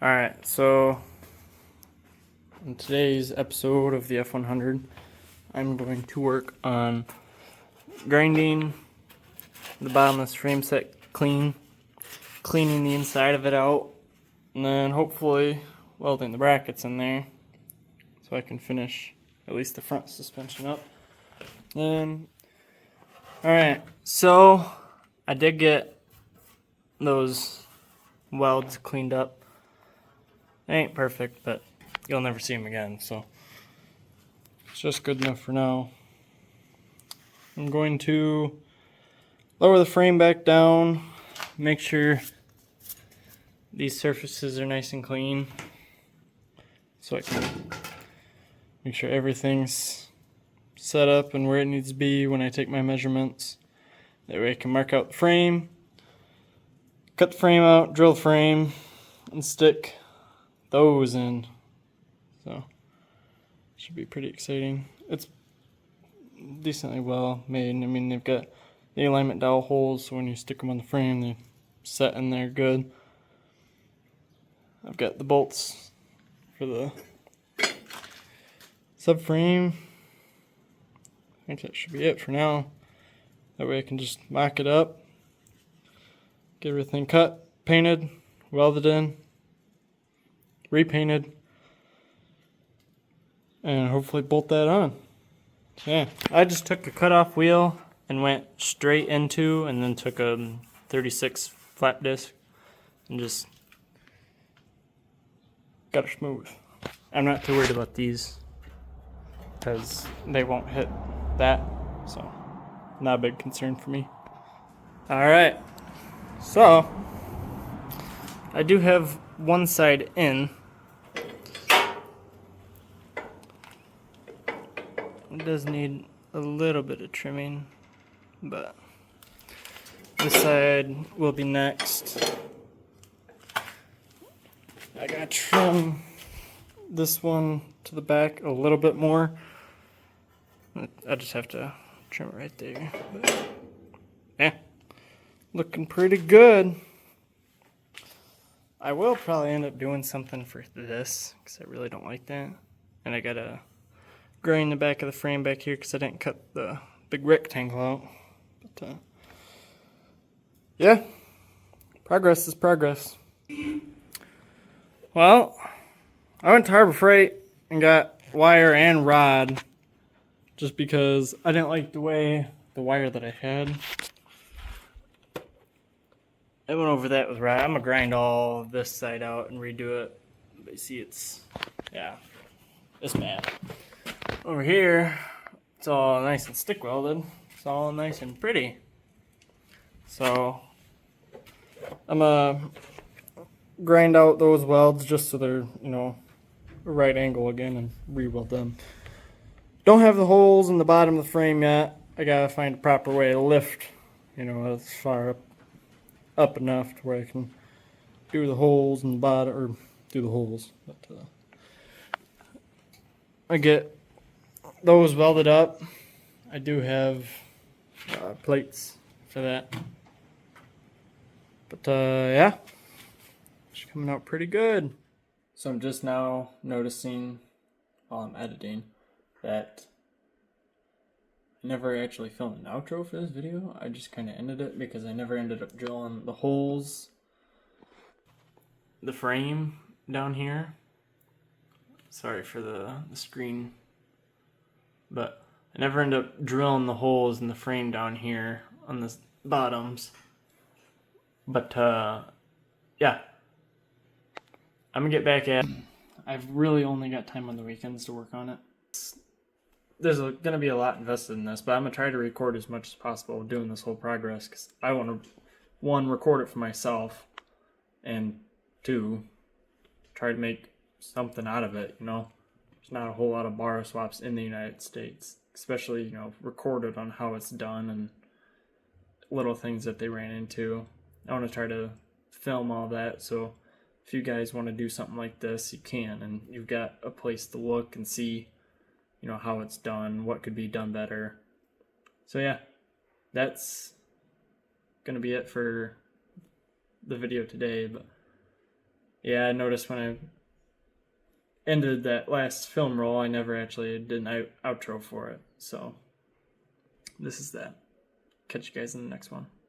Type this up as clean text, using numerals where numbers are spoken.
Alright, so in today's episode of the F-100, I'm going to work on grinding the bottom of this frame set cleaning the inside of it out, and then hopefully welding the brackets in there so I can finish at least the front suspension up. Alright, so I did get those welds cleaned up. They ain't perfect, but you'll never see them again, so it's just good enough for now. I'm going to lower the frame back down, make sure these surfaces are nice and clean, so I can make sure everything's set up and where it needs to be when I take my measurements. That way I can mark out the frame, cut the frame out, drill the frame, and stick those in. So should be pretty exciting. It's decently well made. I mean, they've got the alignment dowel holes, so when you stick them on the frame, they set in there good. I've got the bolts for the subframe. I think that should be it for now. That way I can just mock it up, get everything cut, painted, welded in, repainted, and hopefully bolt that on. So yeah, I just took a cutoff wheel and went straight into, and then took a 36 flat disc and just got it smooth. I'm not too worried about these because they won't hit that, so not a big concern for me. Alright, so I do have one side in. It does need a little bit of trimming, but this side will be next. I gotta trim this one to the back a little bit more. I just have to trim it right there. But yeah, looking pretty good. I will probably end up doing something for this because I really don't like that. And I gotta grind the back of the frame back here because I didn't cut the big rectangle out. But yeah, progress is progress. Well, I went to Harbor Freight and got wire and rod just because I didn't like the way the wire that I had. I went over that with rod. I'm gonna grind all this side out and redo it. But you see, it's bad. Over here, it's all nice and stick welded. It's all nice and pretty. So I'm gonna grind out those welds just so they're, a right angle again and re-weld them. Don't have the holes in the bottom of the frame yet. I gotta find a proper way to lift, as far up enough to where I can do the holes in the bottom, or do the holes. But I get those welded up. I do have plates for that. But yeah, it's coming out pretty good. So I'm just now noticing while I'm editing that I never actually filmed an outro for this video. I just kind of ended it because I never ended up drilling the holes, the frame down here. Sorry for the screen, but I never end up drilling the holes in the frame down here on the bottoms. But yeah, I'm gonna get back at it. I've really only got time on the weekends to work on it. There's gonna be a lot invested in this, but I'm gonna try to record as much as possible doing this whole progress because I want to, one, record it for myself, and two, try to make something out of it. There's not a whole lot of bar swaps in the United States, especially recorded on how it's done and little things that they ran into. I want to try to film all that, so if you guys want to do something like this, you can, and you've got a place to look and see how it's done, what could be done better. So yeah, that's gonna be it for the video today, but Yeah, I noticed when I ended that last film roll, I never actually did an outro for it. So this is that. Catch you guys in the next one.